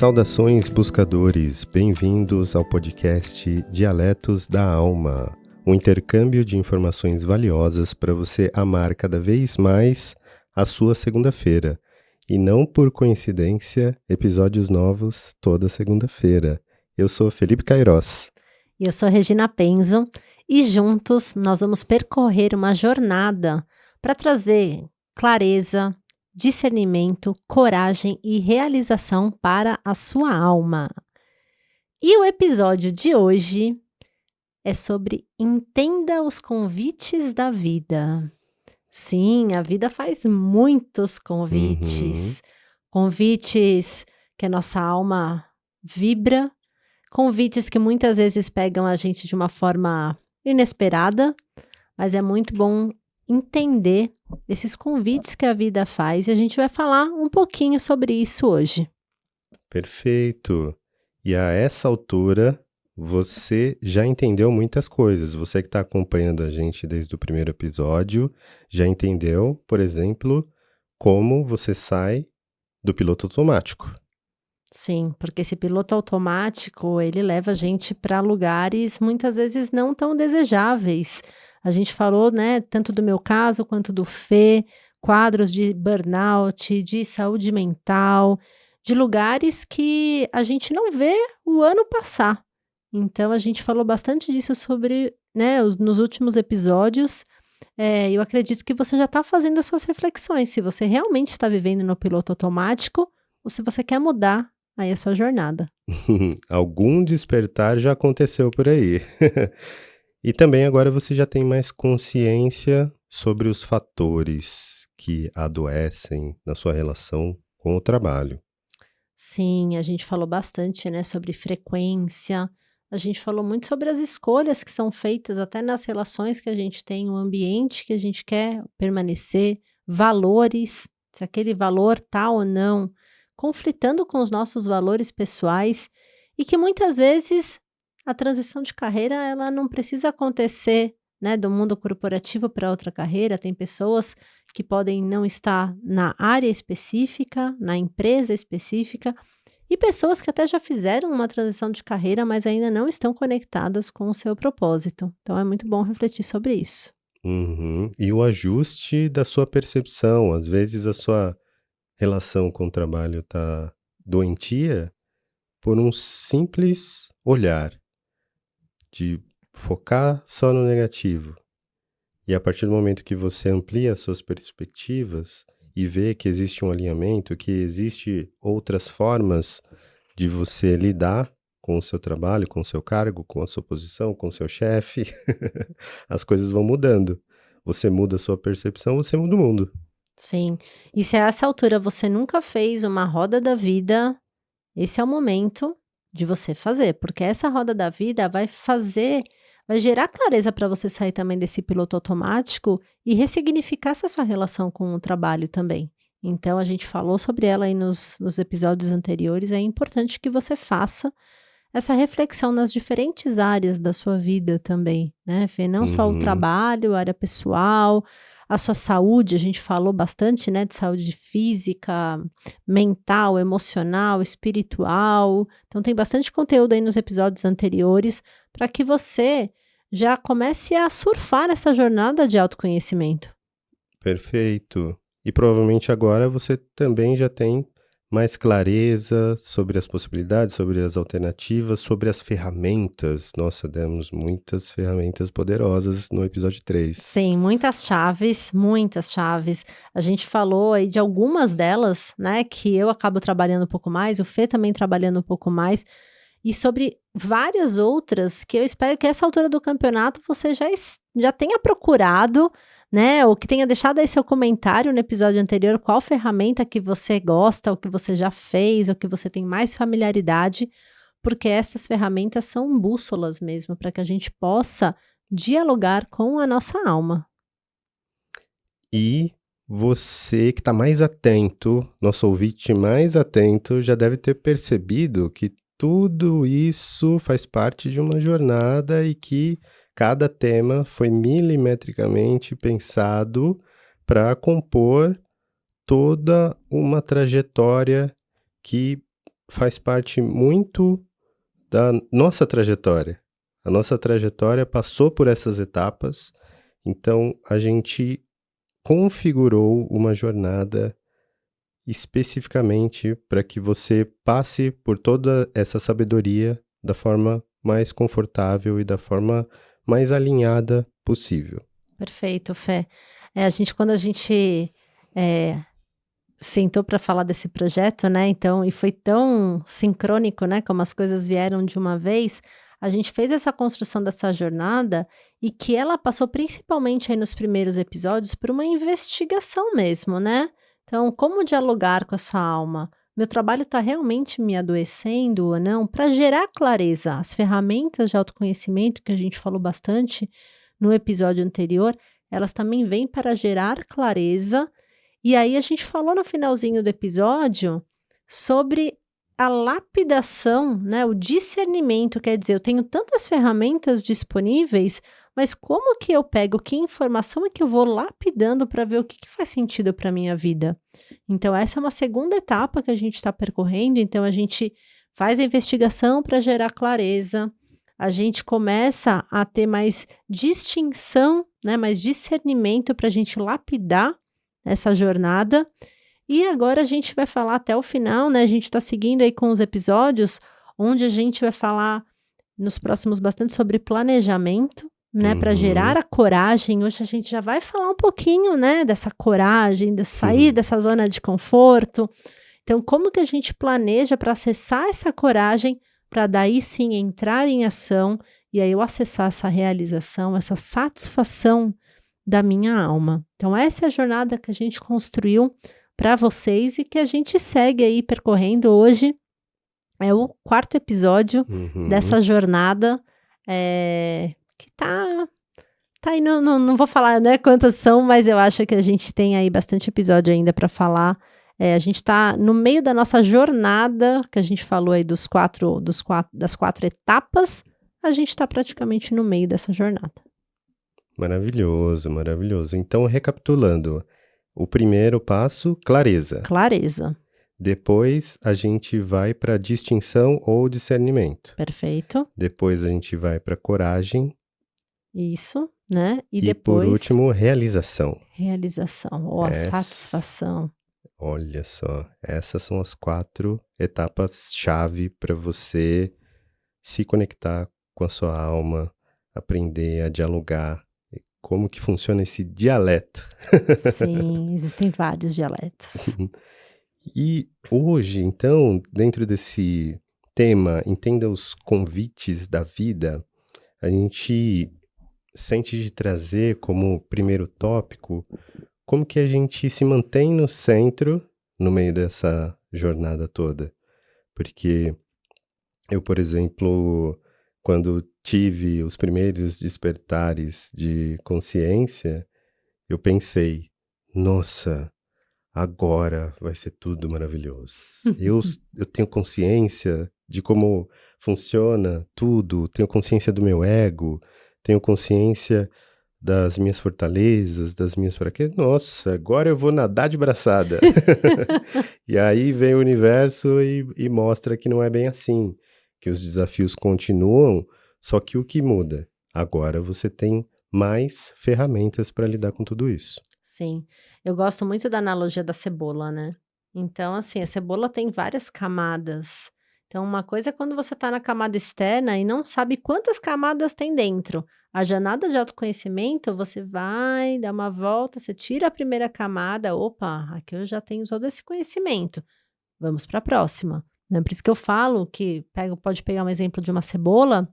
Saudações, buscadores! Bem-vindos ao podcast Dialetos da Alma, um intercâmbio de informações valiosas para você amar cada vez mais a sua segunda-feira. E não por coincidência, episódios novos toda segunda-feira. Eu sou Felipe Queiroz. E eu sou Regina Penzo, e juntos nós vamos percorrer uma jornada para trazer clareza, discernimento, coragem e realização para a sua alma. E o episódio de hoje é sobre entenda os convites da vida. Sim, a vida faz muitos convites. Convites que a nossa alma vibra, convites que muitas vezes pegam a gente de uma forma inesperada, mas é muito bom entender esses convites que a vida faz e a gente vai falar um pouquinho sobre isso hoje. Perfeito! E a essa altura, você já entendeu muitas coisas. Você que está acompanhando a gente desde o primeiro episódio, já entendeu, por exemplo, como você sai do piloto automático. Sim, porque esse piloto automático, ele leva a gente para lugares muitas vezes não tão desejáveis. A gente falou, né, tanto do meu caso quanto do Fê, quadros de burnout, de saúde mental, de lugares que a gente não vê o ano passar. Então, a gente falou bastante disso sobre, né, nos últimos episódios. Eu acredito que você já está fazendo as suas reflexões, se você realmente está vivendo no piloto automático ou se você quer mudar aí a sua jornada. Algum despertar já aconteceu por aí. E também agora você já tem mais consciência sobre os fatores que adoecem na sua relação com o trabalho. Sim, a gente falou bastante, né, sobre frequência, a gente falou muito sobre as escolhas que são feitas até nas relações que a gente tem, o ambiente que a gente quer permanecer, valores, se aquele valor tá ou não conflitando com os nossos valores pessoais e que muitas vezes a transição de carreira ela não precisa acontecer, né, do mundo corporativo para outra carreira. Tem pessoas que podem não estar na área específica, na empresa específica, e pessoas que até já fizeram uma transição de carreira, mas ainda não estão conectadas com o seu propósito. Então é muito bom refletir sobre isso. E o ajuste da sua percepção. Às vezes a sua relação com o trabalho está doentia por um simples olhar, de focar só no negativo. E a partir do momento que você amplia as suas perspectivas e vê que existe um alinhamento, que existe outras formas de você lidar com o seu trabalho, com o seu cargo, com a sua posição, com o seu chefe, as coisas vão mudando. Você muda a sua percepção, você muda o mundo. Sim, e se a essa altura você nunca fez uma roda da vida, esse é o momento de você fazer, porque essa roda da vida vai gerar clareza para você sair também desse piloto automático e ressignificar essa sua relação com o trabalho também. Então, a gente falou sobre ela aí nos episódios anteriores, é importante que você faça essa reflexão nas diferentes áreas da sua vida também, né, Fê? Não só o trabalho, a área pessoal, a sua saúde, a gente falou bastante, né, de saúde física, mental, emocional, espiritual. Então tem bastante conteúdo aí nos episódios anteriores para que você já comece a surfar essa jornada de autoconhecimento. Perfeito. E provavelmente agora você também já tem mais clareza sobre as possibilidades, sobre as alternativas, sobre as ferramentas. Nossa, demos muitas ferramentas poderosas no episódio 3. Sim, muitas chaves, muitas chaves. A gente falou aí de algumas delas, né, que eu acabo trabalhando um pouco mais, o Fê também trabalhando um pouco mais, e sobre várias outras que eu espero que essa altura do campeonato você já tenha procurado, né, ou que tenha deixado aí seu comentário no episódio anterior, qual ferramenta que você gosta, ou que você já fez, ou que você tem mais familiaridade, porque essas ferramentas são bússolas mesmo, para que a gente possa dialogar com a nossa alma. E você que está mais atento, nosso ouvinte mais atento, já deve ter percebido que tudo isso faz parte de uma jornada e que cada tema foi milimetricamente pensado para compor toda uma trajetória que faz parte muito da nossa trajetória. A nossa trajetória passou por essas etapas, então a gente configurou uma jornada especificamente para que você passe por toda essa sabedoria da forma mais confortável e da forma mais alinhada possível. Perfeito, Fé. Quando a gente sentou para falar desse projeto, né? Então, e foi tão sincrônico, né? Como as coisas vieram de uma vez, a gente fez essa construção dessa jornada e que ela passou principalmente aí nos primeiros episódios por uma investigação mesmo, né? Então, como dialogar com a sua alma? Meu trabalho está realmente me adoecendo ou não? Para gerar clareza, as ferramentas de autoconhecimento que a gente falou bastante no episódio anterior, elas também vêm para gerar clareza. E aí a gente falou no finalzinho do episódio sobre a lapidação, né, o discernimento, quer dizer, eu tenho tantas ferramentas disponíveis, mas como que eu pego, que informação é que eu vou lapidando para ver o que faz sentido para a minha vida? Então essa é uma segunda etapa que a gente está percorrendo, então a gente faz a investigação para gerar clareza, a gente começa a ter mais distinção, né, mais discernimento para a gente lapidar essa jornada. E agora a gente vai falar até o final, né? A gente está seguindo aí com os episódios, onde a gente vai falar nos próximos bastante sobre planejamento, né? Para gerar a coragem. Hoje a gente já vai falar um pouquinho, né? Dessa coragem, de sair dessa zona de conforto. Então, como que a gente planeja para acessar essa coragem, para daí sim entrar em ação e aí eu acessar essa realização, essa satisfação da minha alma. Então, essa é a jornada que a gente construiu para vocês e que a gente segue aí percorrendo hoje. É o 4º episódio dessa jornada que tá aí, não vou falar, né, quantas são, mas eu acho que a gente tem aí bastante episódio ainda para falar. A gente está no meio da nossa jornada, que a gente falou aí das 4 etapas, a gente está praticamente no meio dessa jornada. Maravilhoso, maravilhoso. Então, recapitulando, o primeiro passo, clareza. Clareza. Depois, a gente vai para distinção ou discernimento. Perfeito. Depois, a gente vai para coragem. Isso, né? E depois... por último, realização. Realização, ou a satisfação. Olha só, essas são as 4 etapas-chave para você se conectar com a sua alma, aprender a dialogar. Como que funciona esse dialeto? Sim, existem vários dialetos. E hoje, então, dentro desse tema, entenda os convites da vida, a gente sente de trazer como primeiro tópico como que a gente se mantém no centro no meio dessa jornada toda. Porque eu, por exemplo, quando tive os primeiros despertares de consciência, eu pensei, nossa, agora vai ser tudo maravilhoso. Eu tenho consciência de como funciona tudo, tenho consciência do meu ego, tenho consciência das minhas fortalezas, das minhas fraquezas. Nossa, agora eu vou nadar de braçada. E aí vem o universo e mostra que não é bem assim, que os desafios continuam, só que o que muda? Agora você tem mais ferramentas para lidar com tudo isso. Sim, eu gosto muito da analogia da cebola, né? Então, assim, a cebola tem várias camadas. Então, uma coisa é quando você está na camada externa e não sabe quantas camadas tem dentro. A jornada de autoconhecimento, você vai dar uma volta, você tira a primeira camada, opa, aqui eu já tenho todo esse conhecimento. Vamos para a próxima. Né? Por isso que eu falo que pode pegar um exemplo de uma cebola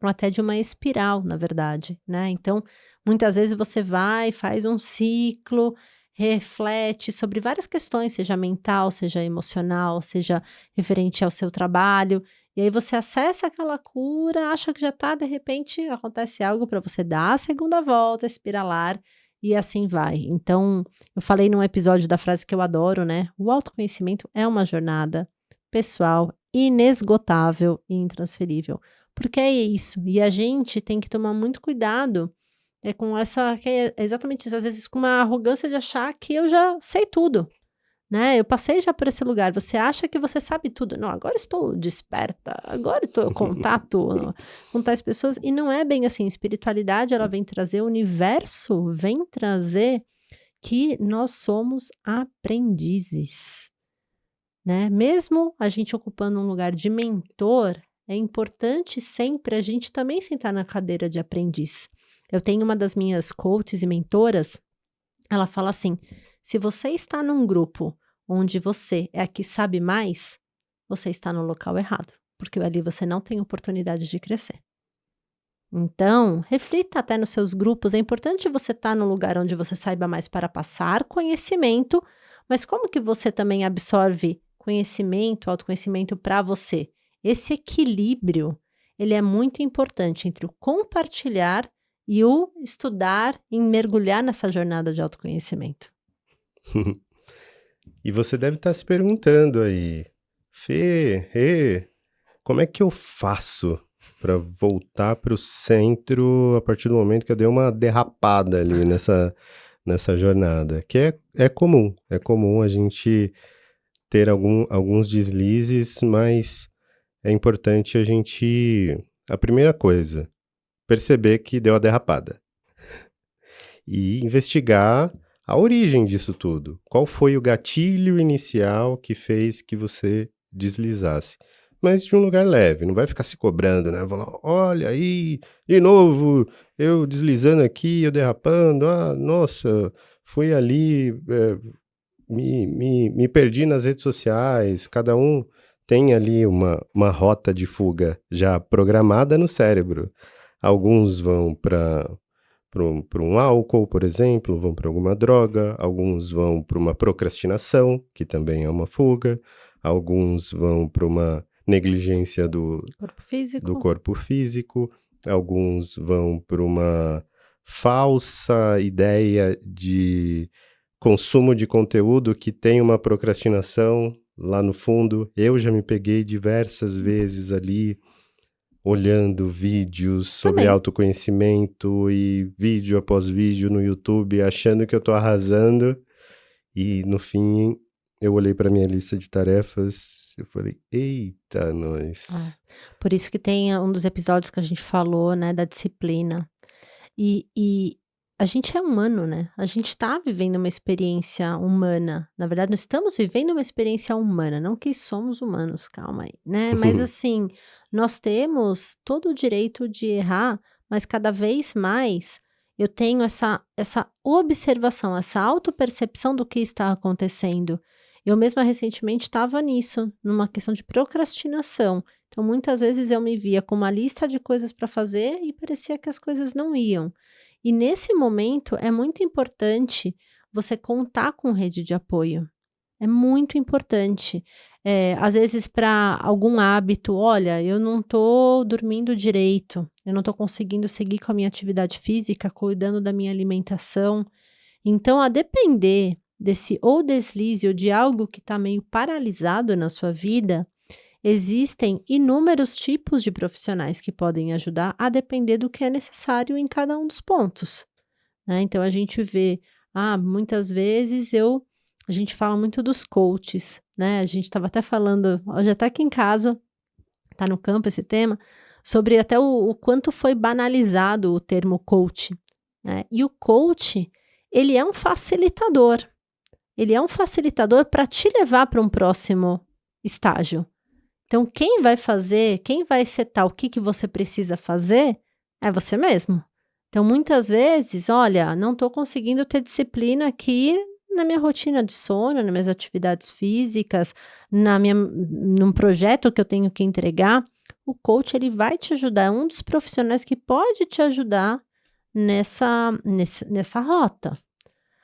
ou até de uma espiral, na verdade, né? Então, muitas vezes você vai, faz um ciclo, reflete sobre várias questões, seja mental, seja emocional, seja referente ao seu trabalho, e aí você acessa aquela cura, acha que já tá, de repente acontece algo para você dar a segunda volta, espiralar, e assim vai. Então, eu falei num episódio da frase que eu adoro, né? O autoconhecimento é uma jornada pessoal, inesgotável e intransferível. Porque é isso, e a gente tem que tomar muito cuidado com essa, que é exatamente isso, às vezes com uma arrogância de achar que eu já sei tudo, né? Eu passei já por esse lugar. Você acha que você sabe tudo. Não, agora estou desperta. Agora estou em contato com tais pessoas. E não é bem assim. Espiritualidade, ela vem trazer, o universo vem trazer que nós somos aprendizes, né? Mesmo a gente ocupando um lugar de mentor, é importante sempre a gente também sentar na cadeira de aprendiz. Eu tenho uma das minhas coaches e mentoras, ela fala assim, se você está num grupo onde você é a que sabe mais, você está no local errado, porque ali você não tem oportunidade de crescer. Então, reflita até nos seus grupos, é importante você estar no lugar onde você saiba mais para passar conhecimento, mas como que você também absorve conhecimento, autoconhecimento para você? Esse equilíbrio, ele é muito importante entre o compartilhar e o estudar e mergulhar nessa jornada de autoconhecimento. E você deve estar se perguntando aí, Fê, como é que eu faço para voltar para o centro a partir do momento que eu dei uma derrapada ali nessa jornada? Que é comum a gente ter alguns deslizes, mas é importante a primeira coisa, perceber que deu a derrapada e investigar a origem disso tudo. Qual foi o gatilho inicial que fez que você deslizasse? Mas de um lugar leve, não vai ficar se cobrando, né? Falar, olha aí, de novo, eu deslizando aqui, eu derrapando, nossa, fui ali, me perdi nas redes sociais, cada um tem ali uma rota de fuga já programada no cérebro. Alguns vão para um álcool, por exemplo, vão para alguma droga, alguns vão para uma procrastinação, que também é uma fuga, alguns vão para uma negligência do corpo físico, alguns vão para uma falsa ideia de consumo de conteúdo que tem uma procrastinação lá no fundo. Eu já me peguei diversas vezes ali, olhando vídeos sobre autoconhecimento e vídeo após vídeo no YouTube, achando que eu tô arrasando. E no fim, eu olhei para minha lista de tarefas, eu falei, eita, nós. Por isso que tem um dos episódios que a gente falou, né, da disciplina. E a gente é humano, né? A gente está vivendo uma experiência humana. Na verdade, nós estamos vivendo uma experiência humana, não que somos humanos, calma aí, né? Mas assim, nós temos todo o direito de errar, mas cada vez mais eu tenho essa observação, essa autopercepção do que está acontecendo. Eu mesma recentemente estava nisso, numa questão de procrastinação. Então, muitas vezes eu me via com uma lista de coisas para fazer e parecia que as coisas não iam. E nesse momento é muito importante você contar com rede de apoio. É muito importante. Às vezes, para algum hábito, olha, eu não estou dormindo direito, eu não estou conseguindo seguir com a minha atividade física, cuidando da minha alimentação. Então, a depender desse ou deslize ou de algo que está meio paralisado na sua vida, existem inúmeros tipos de profissionais que podem ajudar a depender do que é necessário em cada um dos pontos, né? Então, a gente vê, muitas vezes a gente fala muito dos coaches, né? A gente estava até falando, hoje até aqui em casa, tá no campo esse tema, sobre até o quanto foi banalizado o termo coach, né? E o coach, ele é um facilitador. Ele é um facilitador para te levar para um próximo estágio. Então, quem vai setar o que você precisa fazer é você mesmo. Então, muitas vezes, olha, não estou conseguindo ter disciplina aqui na minha rotina de sono, nas minhas atividades físicas, num projeto que eu tenho que entregar. O coach, ele vai te ajudar, é um dos profissionais que pode te ajudar nessa rota.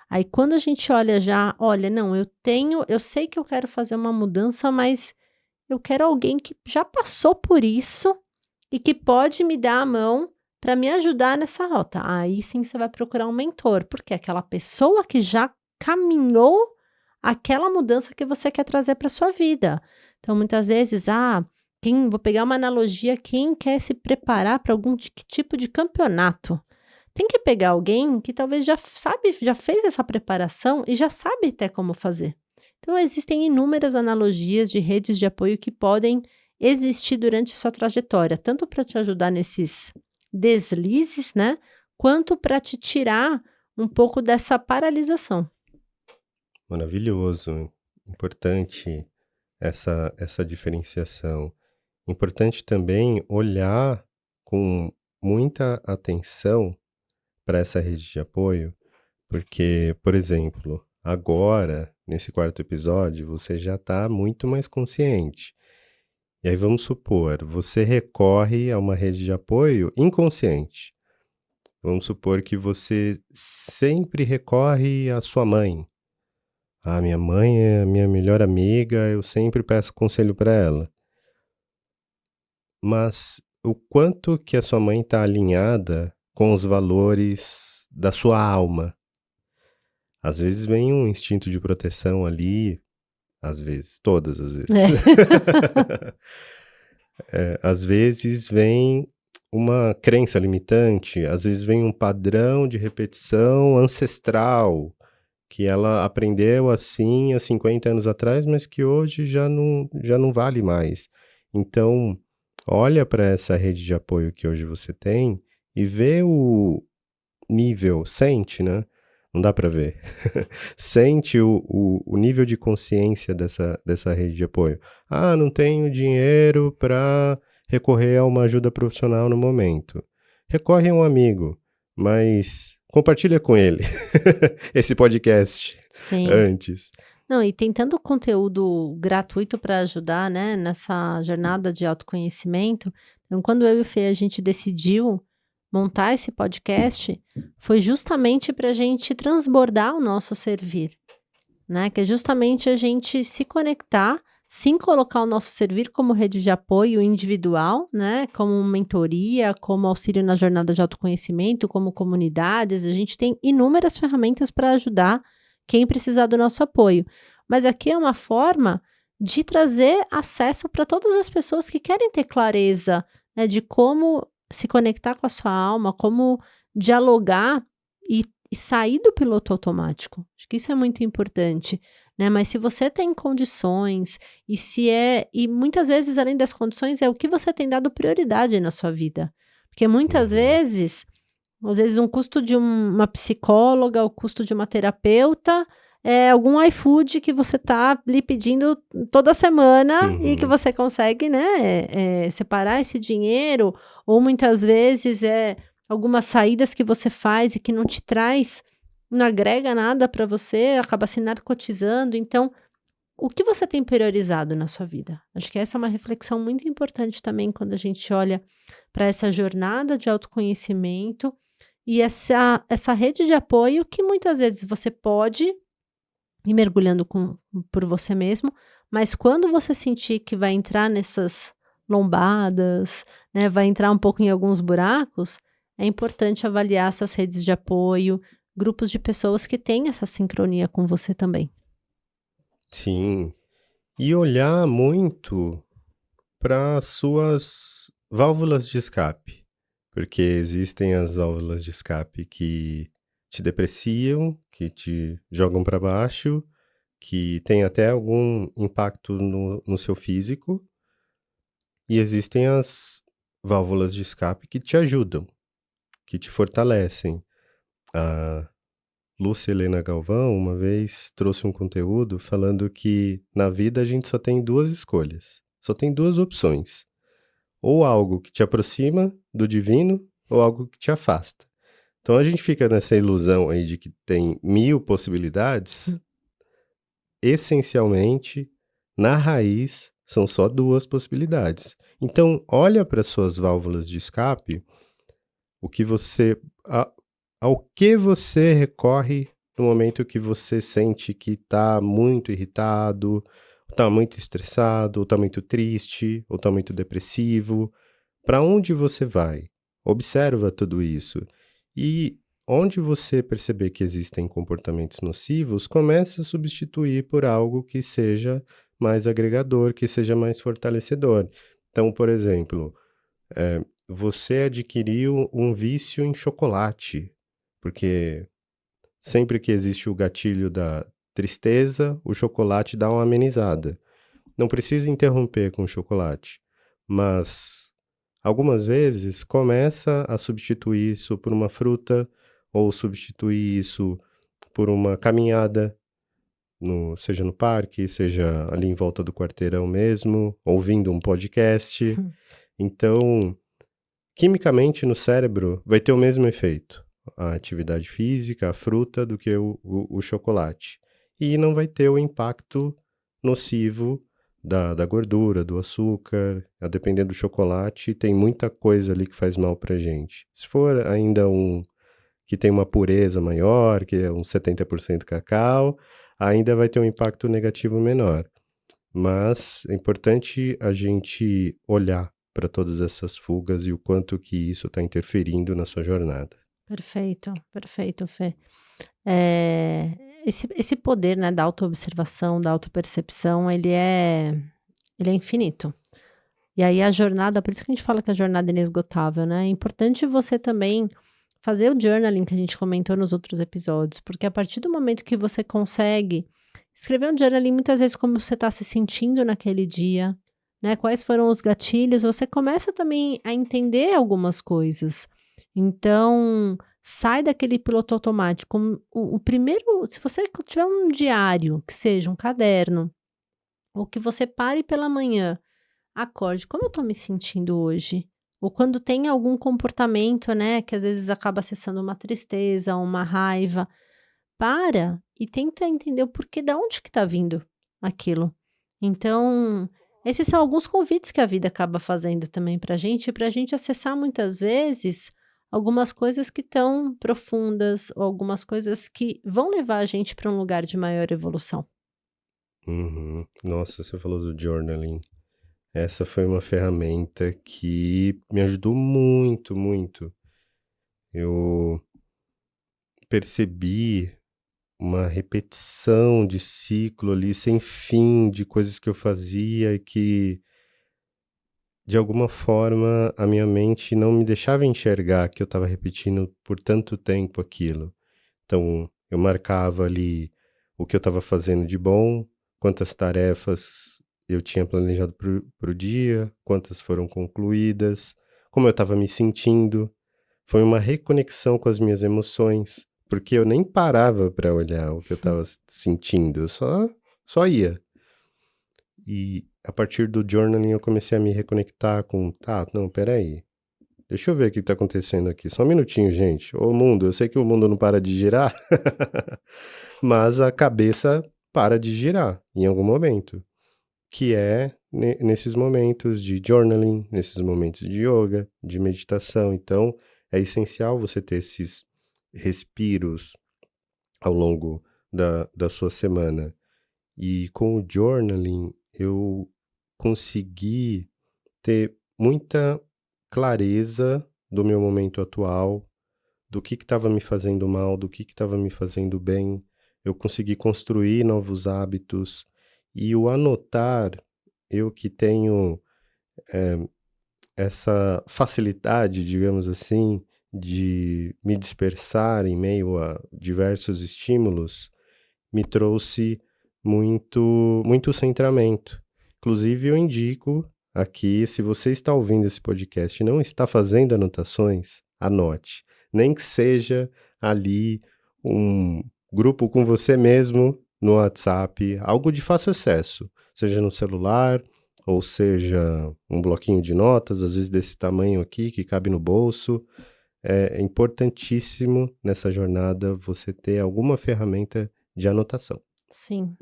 Aí, quando a gente olha, não, eu sei que eu quero fazer uma mudança, mas eu quero alguém que já passou por isso e que pode me dar a mão para me ajudar nessa rota. Aí sim você vai procurar um mentor, porque é aquela pessoa que já caminhou aquela mudança que você quer trazer para sua vida. Então, muitas vezes, vou pegar uma analogia, quem quer se preparar para algum tipo de campeonato, tem que pegar alguém que talvez já fez essa preparação e já sabe até como fazer. Então, existem inúmeras analogias de redes de apoio que podem existir durante sua trajetória, tanto para te ajudar nesses deslizes, né, quanto para te tirar um pouco dessa paralisação. Maravilhoso. Importante essa diferenciação. Importante também olhar com muita atenção para essa rede de apoio, porque, por exemplo, agora, nesse quarto episódio, você já está muito mais consciente. E aí vamos supor, você recorre a uma rede de apoio inconsciente. Vamos supor que você sempre recorre à sua mãe. Ah, minha mãe é a minha melhor amiga, eu sempre peço conselho para ela. Mas o quanto que a sua mãe está alinhada com os valores da sua alma? Às vezes vem um instinto de proteção ali, às vezes, todas as vezes. Às vezes vem uma crença limitante, às vezes vem um padrão de repetição ancestral, que ela aprendeu assim há 50 anos atrás, mas que hoje já não vale mais. Então, olha para essa rede de apoio que hoje você tem e vê o nível, sente, né? Não dá para ver. Sente o nível de consciência dessa rede de apoio. Ah, não tenho dinheiro para recorrer a uma ajuda profissional no momento. Recorre a um amigo, mas compartilha com ele esse podcast Sim. antes. Não, e tem tanto conteúdo gratuito para ajudar, né, nessa jornada de autoconhecimento. Então, quando eu e o Fê, a gente decidiu montar esse podcast, foi justamente para a gente transbordar o nosso servir, né, que é justamente a gente se conectar, sim, colocar o nosso servir como rede de apoio individual, né, como mentoria, como auxílio na jornada de autoconhecimento, como comunidades. A gente tem inúmeras ferramentas para ajudar quem precisar do nosso apoio. Mas aqui é uma forma de trazer acesso para todas as pessoas que querem ter clareza, né, de como se conectar com a sua alma, como dialogar e sair do piloto automático. Acho que isso é muito importante, né? Mas se você tem condições e muitas vezes além das condições é o que você tem dado prioridade na sua vida. Porque muitas vezes, às vezes um custo de uma psicóloga, o custo de uma terapeuta, é algum iFood que você tá ali pedindo toda semana e que você consegue, né, separar esse dinheiro, ou muitas vezes algumas saídas que você faz e que não te traz, não agrega nada para você, acaba se narcotizando. Então, o que você tem priorizado na sua vida? Acho que essa é uma reflexão muito importante também quando a gente olha para essa jornada de autoconhecimento e essa rede de apoio que muitas vezes você pode ir mergulhando por você mesmo, mas quando você sentir que vai entrar nessas lombadas, né, vai entrar um pouco em alguns buracos, é importante avaliar essas redes de apoio, grupos de pessoas que têm essa sincronia com você também. Sim. E olhar muito para suas válvulas de escape, porque existem as válvulas de escape que te depreciam, que te jogam para baixo, que tem até algum impacto no seu físico, e existem as válvulas de escape que te ajudam, que te fortalecem. A Lúcia Helena Galvão uma vez trouxe um conteúdo falando que na vida a gente só tem duas escolhas, só tem duas opções. Ou algo que te aproxima do divino, ou algo que te afasta. Então a gente fica nessa ilusão aí de que tem 1000 possibilidades. Essencialmente, na raiz, são só duas possibilidades. Então, olha para suas válvulas de escape, ao que você recorre no momento que você sente que está muito irritado, está muito estressado, ou está muito triste, ou está muito depressivo. Para onde você vai? Observa tudo isso. E onde você perceber que existem comportamentos nocivos, comece a substituir por algo que seja mais agregador, que seja mais fortalecedor. Então, por exemplo, você adquiriu um vício em chocolate, porque sempre que existe o gatilho tristeza, o chocolate dá uma amenizada. Não precisa interromper com o chocolate, mas algumas vezes começa a substituir isso por uma fruta ou substituir isso por uma caminhada, seja no parque, seja ali em volta do quarteirão mesmo, ouvindo um podcast. Então, quimicamente no cérebro vai ter o mesmo efeito, a atividade física, a fruta, do que o chocolate. E não vai ter o impacto nocivo da gordura, do açúcar. A depender do chocolate, tem muita coisa ali que faz mal pra gente. Se for ainda um que tem uma pureza maior, que é uns 70% cacau, ainda vai ter um impacto negativo menor. Mas é importante a gente olhar para todas essas fugas e o quanto que isso está interferindo na sua jornada. Perfeito, perfeito, Fê. Esse poder, né, da autoobservação, da autopercepção, ele é infinito. E aí a jornada, por isso que a gente fala que a jornada é inesgotável, né? É importante você também fazer o journaling que a gente comentou nos outros episódios, porque a partir do momento que você consegue escrever um journaling, muitas vezes como você está se sentindo naquele dia, né? Quais foram os gatilhos, você começa também a entender algumas coisas. Então, sai daquele piloto automático. O primeiro, se você tiver um diário, que seja um caderno, ou que você pare pela manhã, acorde, como eu tô me sentindo hoje? Ou quando tem algum comportamento, né, que às vezes acaba acessando uma tristeza, uma raiva, para e tenta entender o porquê, da onde que tá vindo aquilo. Então, esses são alguns convites que a vida acaba fazendo também pra gente acessar muitas vezes algumas coisas que estão profundas, ou algumas coisas que vão levar a gente para um lugar de maior evolução. Uhum. Nossa, você falou do journaling. Essa foi uma ferramenta que me ajudou muito, muito. Eu percebi uma repetição de ciclo ali sem fim de coisas que eu fazia e que, de alguma forma, a minha mente não me deixava enxergar que eu estava repetindo por tanto tempo aquilo. Então, eu marcava ali o que eu estava fazendo de bom, quantas tarefas eu tinha planejado para o dia, quantas foram concluídas, como eu estava me sentindo. Foi uma reconexão com as minhas emoções, porque eu nem parava para olhar o que eu estava sentindo, eu só ia. E a partir do journaling eu comecei a me reconectar com, tá, não, peraí, deixa eu ver o que tá acontecendo aqui. Só um minutinho, gente. Ô mundo, eu sei que o mundo não para de girar, mas a cabeça para de girar em algum momento, que é nesses momentos de journaling, nesses momentos de yoga, de meditação. Então, é essencial você ter esses respiros ao longo da sua semana. E com o journaling, eu consegui ter muita clareza do meu momento atual, do que estava me fazendo mal, do que estava me fazendo bem. Eu consegui construir novos hábitos e o anotar, eu que tenho essa facilidade, digamos assim, de me dispersar em meio a diversos estímulos, me trouxe muito centramento. Inclusive, eu indico aqui, se você está ouvindo esse podcast e não está fazendo anotações, anote. Nem que seja ali um grupo com você mesmo no WhatsApp, algo de fácil acesso, seja no celular, ou seja um bloquinho de notas, às vezes desse tamanho aqui, que cabe no bolso. É importantíssimo nessa jornada você ter alguma ferramenta de anotação. Sim.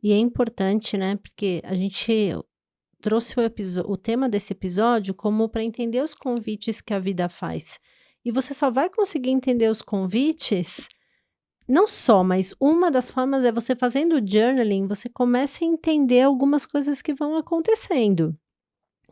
E é importante, né, porque a gente trouxe o tema desse episódio como para entender os convites que a vida faz. E você só vai conseguir entender os convites, não só, mas uma das formas é você fazendo o journaling, você começa a entender algumas coisas que vão acontecendo.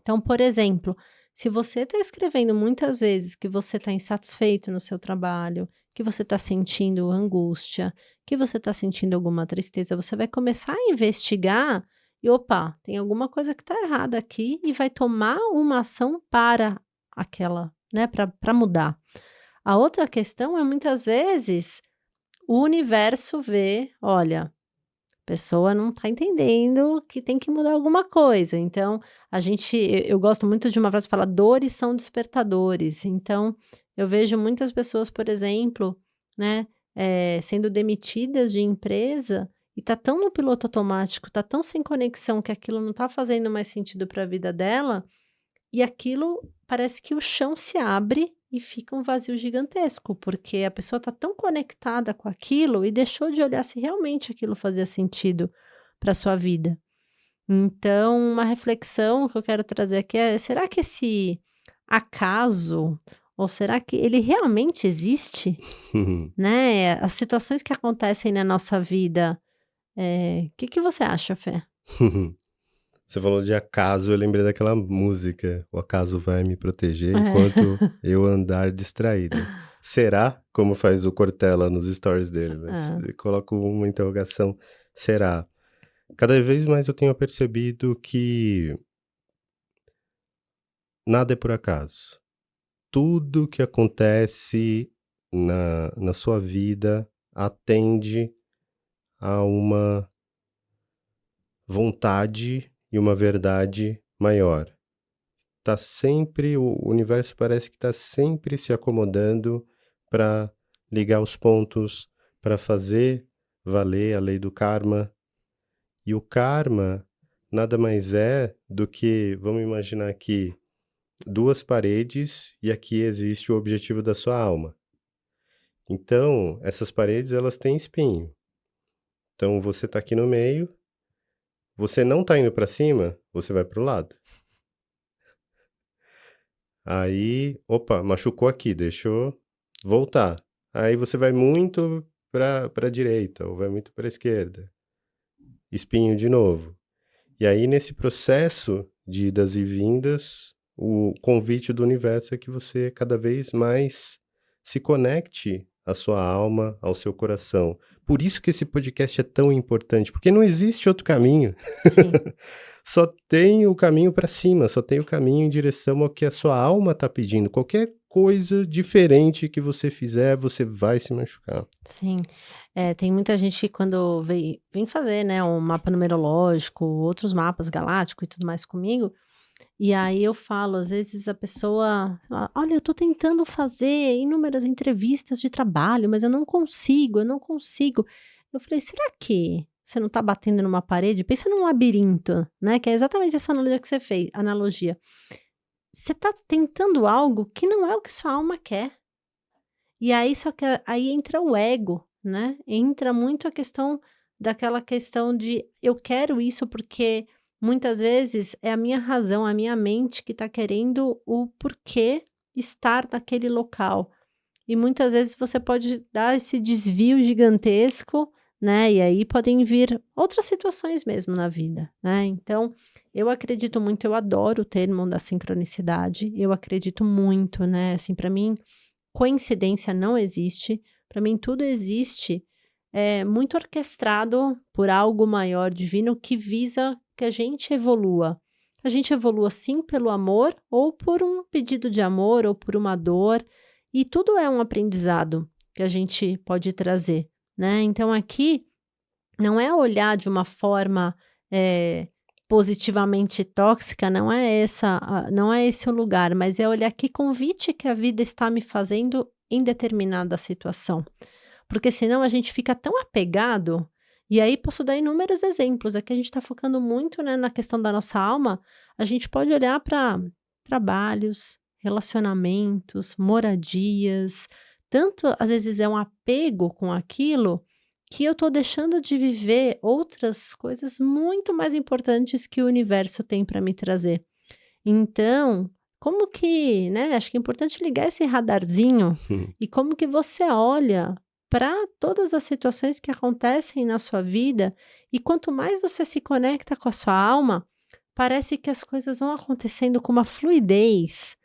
Então, por exemplo, se você está escrevendo muitas vezes que você está insatisfeito no seu trabalho, que você está sentindo angústia, que você está sentindo alguma tristeza, você vai começar a investigar e, opa, tem alguma coisa que está errada aqui e vai tomar uma ação para aquela, né, para mudar. A outra questão é muitas vezes o universo vê, olha, pessoa não tá entendendo que tem que mudar alguma coisa. Então, eu gosto muito de uma frase que fala: "Dores são despertadores". Então, eu vejo muitas pessoas, por exemplo, né, sendo demitidas de empresa e tá tão no piloto automático, tá tão sem conexão que aquilo não tá fazendo mais sentido para a vida dela, e aquilo parece que o chão se abre e fica um vazio gigantesco, porque a pessoa está tão conectada com aquilo e deixou de olhar se realmente aquilo fazia sentido para sua vida. Então, uma reflexão que eu quero trazer aqui é: será que esse acaso, ou será que ele realmente existe? Né? As situações que acontecem na nossa vida, que você acha, Fê? Você falou de acaso, eu lembrei daquela música, o acaso vai me proteger enquanto É. eu andar distraída. Será? Como faz o Cortella nos stories dele, né? É. Coloco uma interrogação, será? Cada vez mais eu tenho percebido que nada é por acaso. Tudo que acontece na sua vida atende a uma vontade e uma verdade maior. Tá sempre o universo parece que está sempre se acomodando para ligar os pontos, para fazer valer a lei do karma. E o karma nada mais é do que, vamos imaginar aqui, 2 paredes e aqui existe o objetivo da sua alma. Então, essas paredes elas têm espinho. Então você tá aqui no meio, você não tá indo para cima, você vai para o lado. Aí, opa, machucou aqui, deixa eu voltar. Aí você vai muito para direita ou vai muito para esquerda. Espinho de novo. E aí nesse processo de idas e vindas, o convite do universo é que você cada vez mais se conecte à sua alma, ao seu coração. Por isso que esse podcast é tão importante, porque não existe outro caminho. Sim. Só tem o caminho para cima, só tem o caminho em direção ao que a sua alma está pedindo. Qualquer coisa diferente que você fizer, você vai se machucar. Sim. Tem muita gente que quando vem fazer, né, um mapa numerológico, outros mapas galácticos e tudo mais comigo, e aí eu falo, às vezes a pessoa fala: "Olha, eu tô tentando fazer inúmeras entrevistas de trabalho, mas eu não consigo, eu não consigo". Eu falei: "Será que você não tá batendo numa parede?". Pensa num labirinto, né, que é exatamente essa analogia que você fez, analogia. Você tá tentando algo que não é o que sua alma quer. E aí só que aí entra o ego, né, entra muito a questão daquela questão de eu quero isso porque muitas vezes é a minha razão, a minha mente que está querendo o porquê estar naquele local. E muitas vezes você pode dar esse desvio gigantesco, né, e aí podem vir outras situações mesmo na vida, né. Então, eu acredito muito, eu adoro o termo da sincronicidade, eu acredito muito, né, assim, para mim coincidência não existe, para mim tudo existe, muito orquestrado por algo maior divino que visa que a gente evolua. A gente evolua sim pelo amor, ou por um pedido de amor, ou por uma dor, e tudo é um aprendizado que a gente pode trazer, né. Então aqui não é olhar de uma forma, positivamente tóxica, não é esse o lugar, mas é olhar que convite que a vida está me fazendo em determinada situação. Porque senão a gente fica tão apegado, e aí posso dar inúmeros exemplos, aqui a gente está focando muito, né, na questão da nossa alma, a gente pode olhar para trabalhos, relacionamentos, moradias, tanto às vezes é um apego com aquilo que eu tô deixando de viver outras coisas muito mais importantes que o universo tem para me trazer. Então, como que, né, acho que é importante ligar esse radarzinho e como que você olha para todas as situações que acontecem na sua vida e quanto mais você se conecta com a sua alma, parece que as coisas vão acontecendo com uma fluidez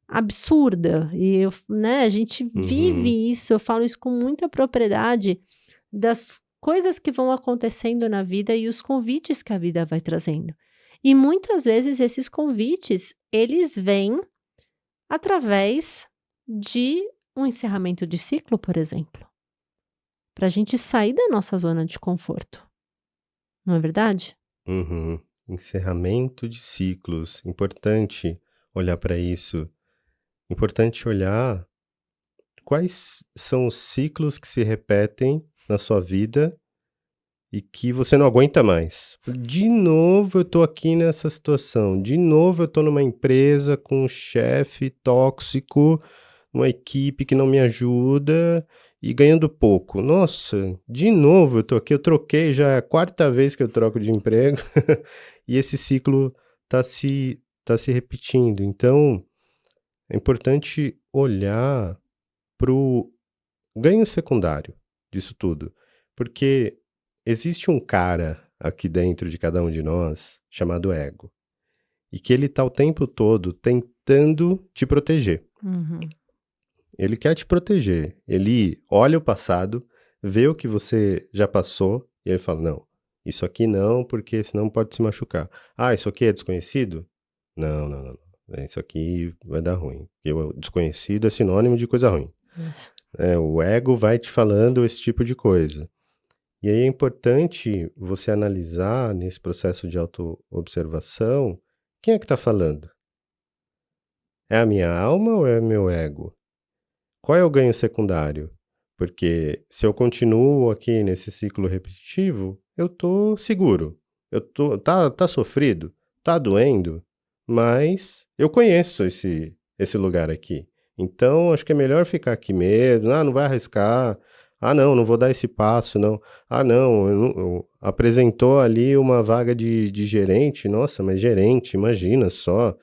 absurda e né, a gente Uhum. vive isso, eu falo isso com muita propriedade das coisas que vão acontecendo na vida e os convites que a vida vai trazendo. E muitas vezes esses convites, eles vêm através de um encerramento de ciclo, por exemplo, para a gente sair da nossa zona de conforto. não é verdade? Uhum. Encerramento de ciclos. Importante olhar para isso. Importante olhar quais são os ciclos que se repetem na sua vida e que você não aguenta mais. De novo eu tô aqui nessa situação. De novo eu tô numa empresa com um chefe tóxico, uma equipe que não me ajuda e ganhando pouco. Nossa, de novo eu tô aqui. Eu troquei, já é a quarta vez que eu troco de emprego e esse ciclo tá se repetindo. Então, é importante olhar para o ganho secundário disso tudo, porque existe um cara aqui dentro de cada um de nós chamado ego, e que ele tá o tempo todo tentando te proteger. Uhum. Ele quer te proteger. Ele olha o passado, vê o que você já passou e ele fala: "Não, isso aqui não, porque senão pode se machucar. Ah, isso aqui é desconhecido? Não, não, não, não. Isso aqui vai dar ruim. Porque o desconhecido é sinônimo de coisa ruim." O ego vai te falando esse tipo de coisa. E aí é importante você analisar nesse processo de autoobservação quem é que está falando. É a minha alma ou é meu ego? Qual é o ganho secundário? Porque se eu continuo aqui nesse ciclo repetitivo, eu tô seguro. Tá sofrido, tá doendo, mas eu conheço esse lugar aqui. Então, acho que é melhor ficar aqui mesmo. Ah, não vai arriscar. Ah, não vou dar esse passo, não. Ah, não, apresentou ali uma vaga de gerente. Nossa, mas gerente, imagina só.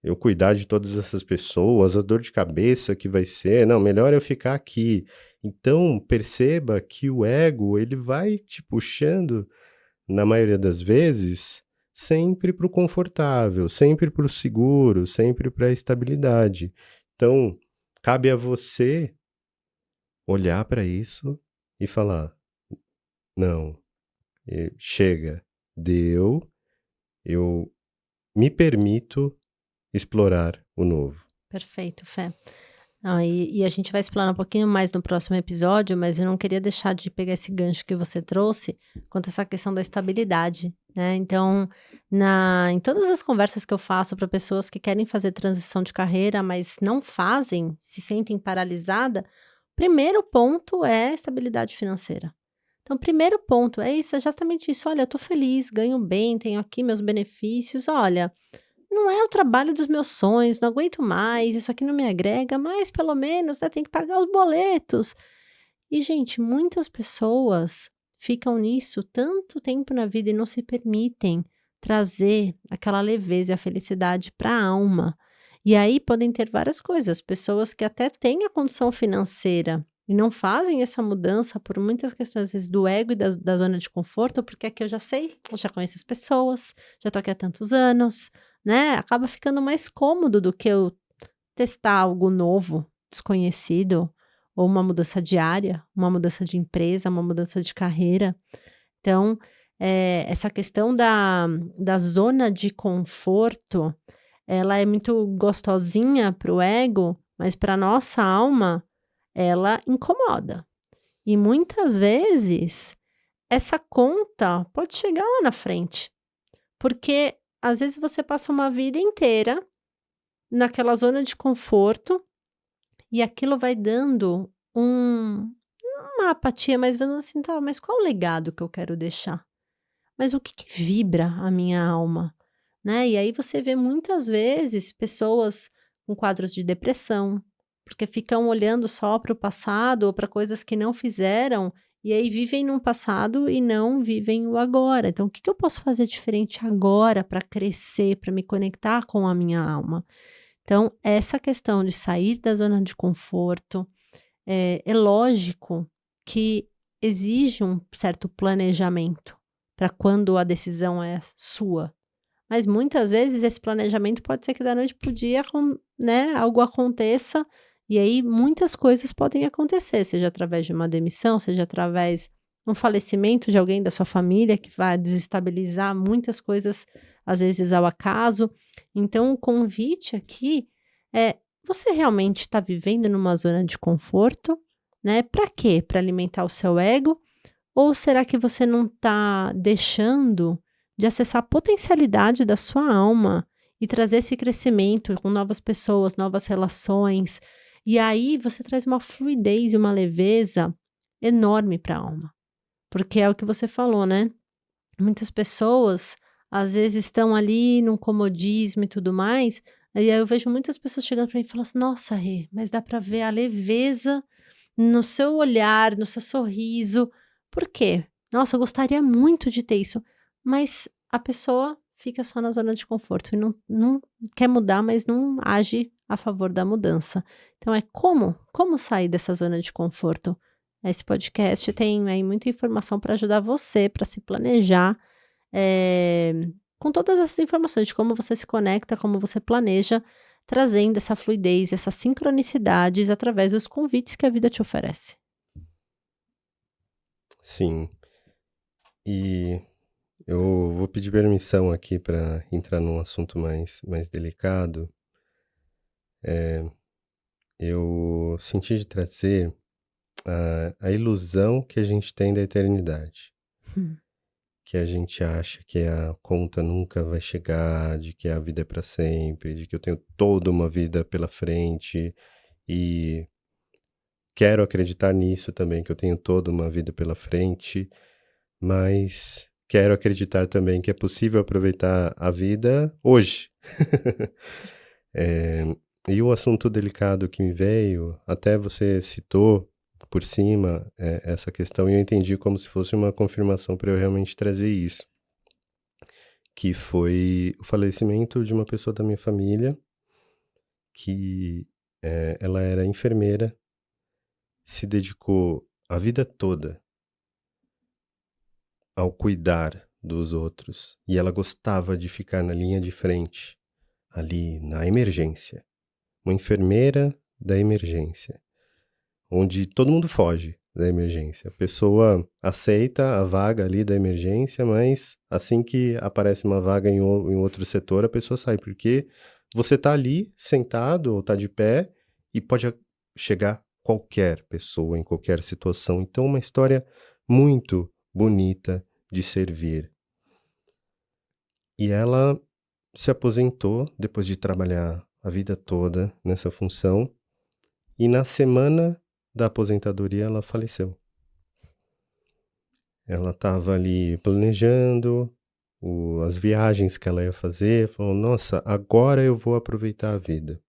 Eu cuidar de todas essas pessoas, a dor de cabeça que vai ser, não, melhor eu ficar aqui. Então, perceba que o ego, ele vai te puxando, na maioria das vezes, sempre para o confortável, sempre para o seguro, sempre para a estabilidade. Então, cabe a você olhar para isso e falar: não, chega, deu, eu me permito explorar o novo. Perfeito, Fé. Não, e a gente vai explorar um pouquinho mais no próximo episódio, mas eu não queria deixar de pegar esse gancho que você trouxe quanto a essa questão da estabilidade, né? Então, em todas as conversas que eu faço para pessoas que querem fazer transição de carreira, mas não fazem, se sentem paralisadas, primeiro ponto é estabilidade financeira. Então, primeiro ponto é isso, é justamente isso. Olha, eu tô feliz, ganho bem, tenho aqui meus benefícios. Olha, não é o trabalho dos meus sonhos, não aguento mais, isso aqui não me agrega, mas pelo menos, né, tem que pagar os boletos. E, gente, muitas pessoas ficam nisso tanto tempo na vida e não se permitem trazer aquela leveza e a felicidade para a alma. E aí podem ter várias coisas, pessoas que até têm a condição financeira e não fazem essa mudança por muitas questões, às vezes, do ego e da zona de conforto, porque aqui eu já sei, eu já conheço as pessoas, já tô aqui há tantos anos, né? Acaba ficando mais cômodo do que eu testar algo novo, desconhecido, ou uma mudança diária, uma mudança de empresa, uma mudança de carreira. Então, essa questão da zona de conforto, ela é muito gostosinha para o ego, mas para nossa alma, ela incomoda. E muitas vezes, essa conta pode chegar lá na frente, porque às vezes você passa uma vida inteira naquela zona de conforto e aquilo vai dando uma apatia, mas vendo assim, tá, mas qual o legado que eu quero deixar? Mas o que que vibra a minha alma, né? E aí você vê muitas vezes pessoas com quadros de depressão, porque ficam olhando só para o passado ou para coisas que não fizeram, e aí vivem num passado e não vivem o agora. Então, o que que eu posso fazer diferente agora para crescer, para me conectar com a minha alma? Então, essa questão de sair da zona de conforto, é lógico que exige um certo planejamento para quando a decisão é sua. Mas muitas vezes esse planejamento pode ser que da noite para o dia, né, algo aconteça e aí muitas coisas podem acontecer, seja através de uma demissão, seja através de um falecimento de alguém da sua família que vai desestabilizar muitas coisas, às vezes ao acaso. Então, o convite aqui é: você realmente está vivendo numa zona de conforto, né? Para quê? Para alimentar o seu ego? Ou será que você não está deixando de acessar a potencialidade da sua alma e trazer esse crescimento com novas pessoas, novas relações? E aí você traz uma fluidez e uma leveza enorme para a alma. Porque é o que você falou, né? Muitas pessoas, às vezes, estão ali num comodismo e tudo mais, aí eu vejo muitas pessoas chegando para mim e falando assim: "Nossa, Rê, mas dá para ver a leveza no seu olhar, no seu sorriso". Por quê? "Nossa, eu gostaria muito de ter isso", mas a pessoa fica só na zona de conforto e não quer mudar, mas não age a favor da mudança. Então é como sair dessa zona de conforto? Esse podcast tem aí muita informação para ajudar você, para se planejar, eh, com todas essas informações de como você se conecta, como você planeja, trazendo essa fluidez, essas sincronicidades através dos convites que a vida te oferece. Sim. E eu vou pedir permissão aqui para entrar num assunto mais delicado. Eu senti de trazer a ilusão que a gente tem da eternidade. Hum. Que a gente acha que a conta nunca vai chegar, de que a vida é para sempre, de que eu tenho toda uma vida pela frente e quero acreditar nisso também, que eu tenho toda uma vida pela frente, mas quero acreditar também que é possível aproveitar a vida hoje. Eh, e o assunto delicado que me veio, até você citou por cima, essa questão e eu entendi como se fosse uma confirmação para eu realmente trazer isso, que foi o falecimento de uma pessoa da minha família que, ela era enfermeira, se dedicou a vida toda ao cuidar dos outros e ela gostava de ficar na linha de frente, ali na emergência. Uma enfermeira da emergência, onde todo mundo foge da emergência. A pessoa aceita a vaga ali da emergência, mas assim que aparece uma vaga em outro setor, a pessoa sai, porque você tá ali sentado ou tá de pé e pode chegar qualquer pessoa em qualquer situação. Então, uma história muito bonita de servir. E ela se aposentou depois de trabalhar a vida toda nessa função e na semana da aposentadoria ela faleceu. Ela estava ali planejando as viagens que ela ia fazer, falou: "Nossa, agora eu vou aproveitar a vida".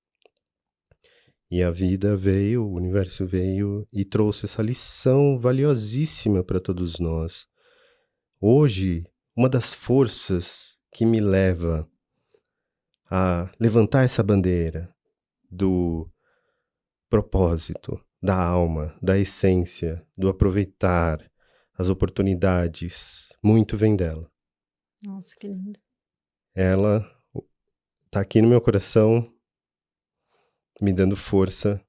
E a vida veio, o universo veio e trouxe essa lição valiosíssima para todos nós. Hoje, uma das forças que me leva a levantar essa bandeira do propósito, da alma, da essência, do aproveitar as oportunidades, muito vem dela. Nossa, que lindo. Ela tá aqui no meu coração, me dando força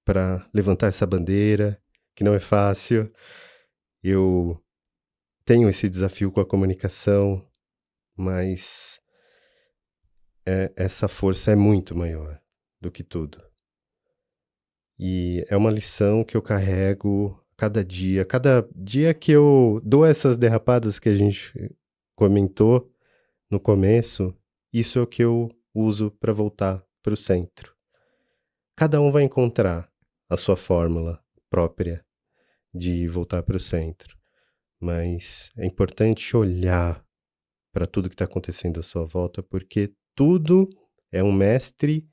para levantar essa bandeira, que não é fácil. Eu tenho esse desafio com a comunicação, mas essa força é muito maior do que tudo. E é uma lição que eu carrego cada dia que eu dou essas derrapadas que a gente comentou no começo, isso é o que eu uso para voltar para o centro. Cada um vai encontrar a sua fórmula própria de voltar para o centro, mas é importante olhar para tudo que está acontecendo à sua volta, porque tudo é um mestre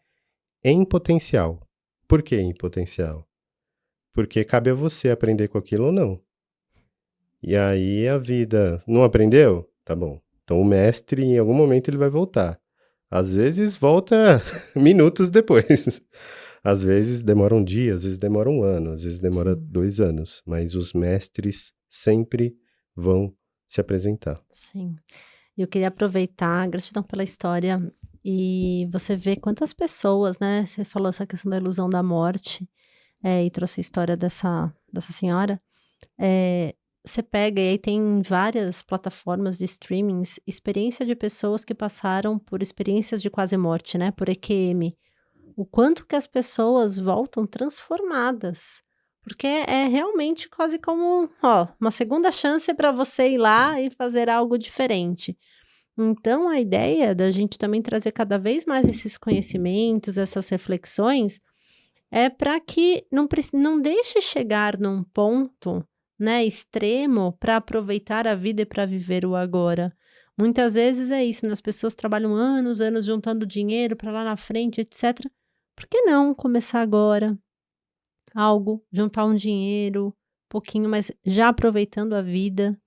em potencial. Por que em potencial? Porque cabe a você aprender com aquilo ou não. E aí a vida não aprendeu? Tá bom. Então o mestre, em algum momento, ele vai voltar. Às vezes volta minutos depois. Às vezes demora um dia, às vezes demora um ano, às vezes demora Sim, 2 anos. Mas os mestres sempre vão se apresentar. sim. Eu queria aproveitar, gratidão pela história, e você vê quantas pessoas, né, você falou essa questão da ilusão da morte, e trouxe a história dessa senhora. Você pega e aí tem várias plataformas de streamings, experiência de pessoas que passaram por experiências de quase morte, né, por EQM. O quanto que as pessoas voltam transformadas, Porque é realmente quase como, ó, uma segunda chance para você ir lá e fazer algo diferente. Então, a ideia da gente também trazer cada vez mais esses conhecimentos, essas reflexões, é para que não deixe chegar num ponto, né, extremo para aproveitar a vida e para viver o agora. Muitas vezes é isso, né, as pessoas trabalham anos, anos juntando dinheiro para lá na frente, etc. Por que não começar agora algo, juntar um dinheiro, pouquinho, mas já aproveitando a vida,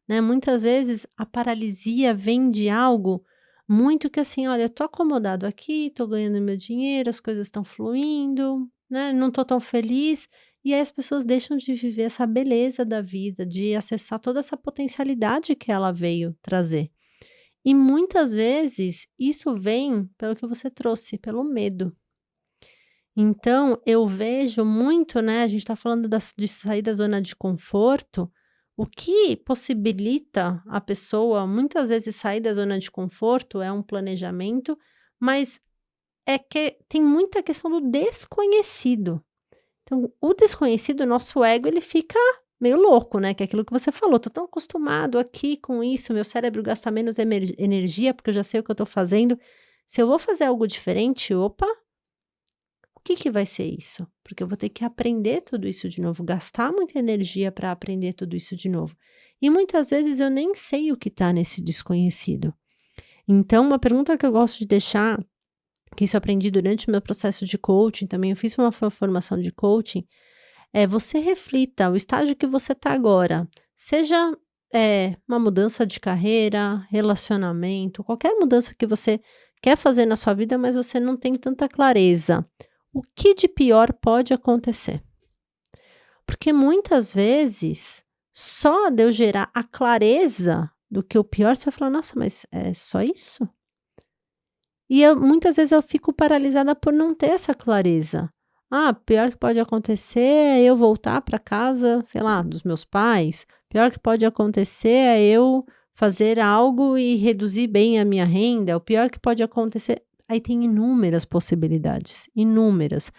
né? Muitas vezes a paralisia vem de algo muito que assim, olha, eu tô acomodado aqui, tô ganhando meu dinheiro, as coisas estão fluindo, né? Não tô tão feliz. E aí as pessoas deixam de viver essa beleza da vida, de acessar toda essa potencialidade que ela veio trazer. E muitas vezes isso vem pelo que você trouxe, pelo medo. Então, eu vejo muito, né, a gente está falando de sair da zona de conforto, o que possibilita a pessoa, muitas vezes, sair da zona de conforto é um planejamento, mas é que tem muita questão do desconhecido. Então, o desconhecido, o nosso ego, ele fica meio louco, né, que é aquilo que você falou, tô tão acostumado aqui com isso, meu cérebro gasta menos energia, porque eu já sei o que eu tô fazendo. Se eu vou fazer algo diferente, opa, o que que vai ser isso? Porque eu vou ter que aprender tudo isso de novo, gastar muita energia para aprender tudo isso de novo. E muitas vezes eu nem sei o que está nesse desconhecido. Então, uma pergunta que eu gosto de deixar, que isso eu aprendi durante o meu processo de coaching, também eu fiz uma formação de coaching, é você reflita o estágio que você está agora, seja uma mudança de carreira, relacionamento, qualquer mudança que você quer fazer na sua vida, mas você não tem tanta clareza. O que de pior pode acontecer? Porque muitas vezes, só de eu gerar a clareza do que o pior, você vai falar: "Nossa, mas é só isso?". E muitas vezes eu fico paralisada por não ter essa clareza. Ah, pior que pode acontecer é eu voltar para casa, sei lá, dos meus pais. Pior que pode acontecer é eu fazer algo e reduzir bem a minha renda. O pior que pode acontecer, aí tem inúmeras possibilidades, inúmeras.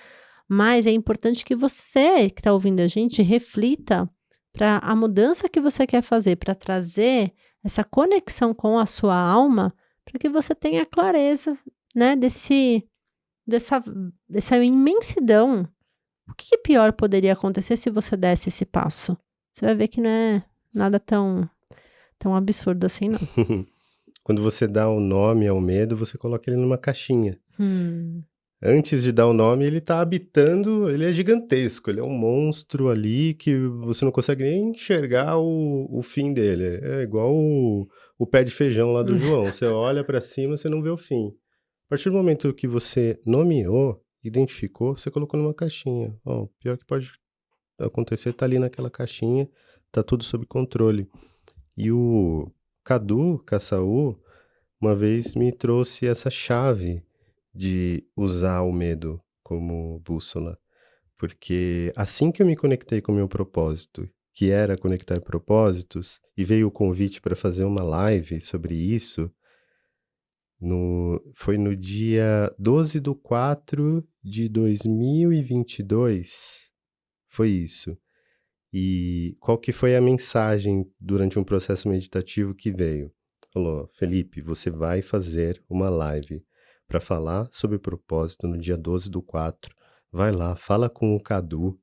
Mas é importante que você que está ouvindo a gente reflita para a mudança que você quer fazer, para trazer essa conexão com a sua alma, para que você tenha clareza, né, dessa imensidão. O que pior poderia acontecer se você desse esse passo? Você vai ver que não é nada tão absurdo assim, não. Quando você dá o nome ao medo, você coloca ele numa caixinha. Hum. Antes de dar o nome, ele tá habitando, ele é gigantesco, ele é um monstro ali que você não consegue nem enxergar o fim dele. É igual o pé de feijão lá do João. Você olha pra cima, você não vê o fim. A partir do momento que você nomeou, identificou, você colocou numa caixinha. Ó, o pior que pode acontecer tá ali naquela caixinha, tá tudo sob controle. E o Cadu Caçaú, uma vez me trouxe essa chave de usar o medo como bússola, porque assim que eu me conectei com o meu propósito, que era conectar propósitos, e veio o convite para fazer uma live sobre isso, foi no dia 12/4/2022, foi isso. E qual que foi a mensagem durante um processo meditativo que veio? Falou: Felipe, você vai fazer uma live para falar sobre propósito no dia 12/4. Vai lá, fala com o Cadu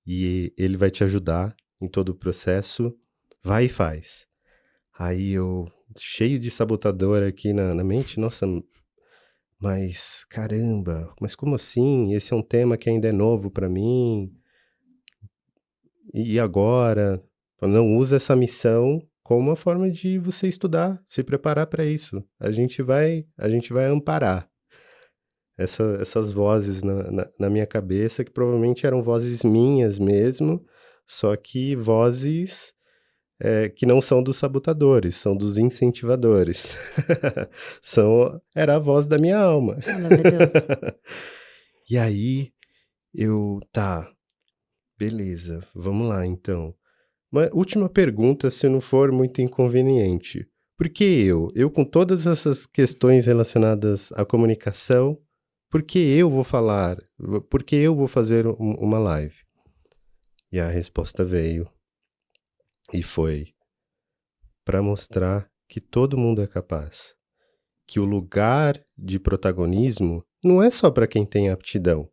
e ele vai te ajudar em todo o processo. Vai e faz. Aí eu, cheio de sabotador aqui na mente, nossa, mas caramba, mas como assim? Esse é um tema que ainda é novo para mim. E agora? Não usa essa missão como uma forma de você estudar, se preparar para isso. A gente vai amparar essas vozes na minha cabeça, que provavelmente eram vozes minhas mesmo, só que vozes que não são dos sabotadores, são dos incentivadores. Era a voz da minha alma. Maravilhoso. E aí, tá, beleza, vamos lá então. Uma última pergunta, se não for muito inconveniente. Por que eu? Eu com todas essas questões relacionadas à comunicação, por que eu vou falar? Por que eu vou fazer uma live? E a resposta veio e foi para mostrar que todo mundo é capaz. Que o lugar de protagonismo não é só para quem tem aptidão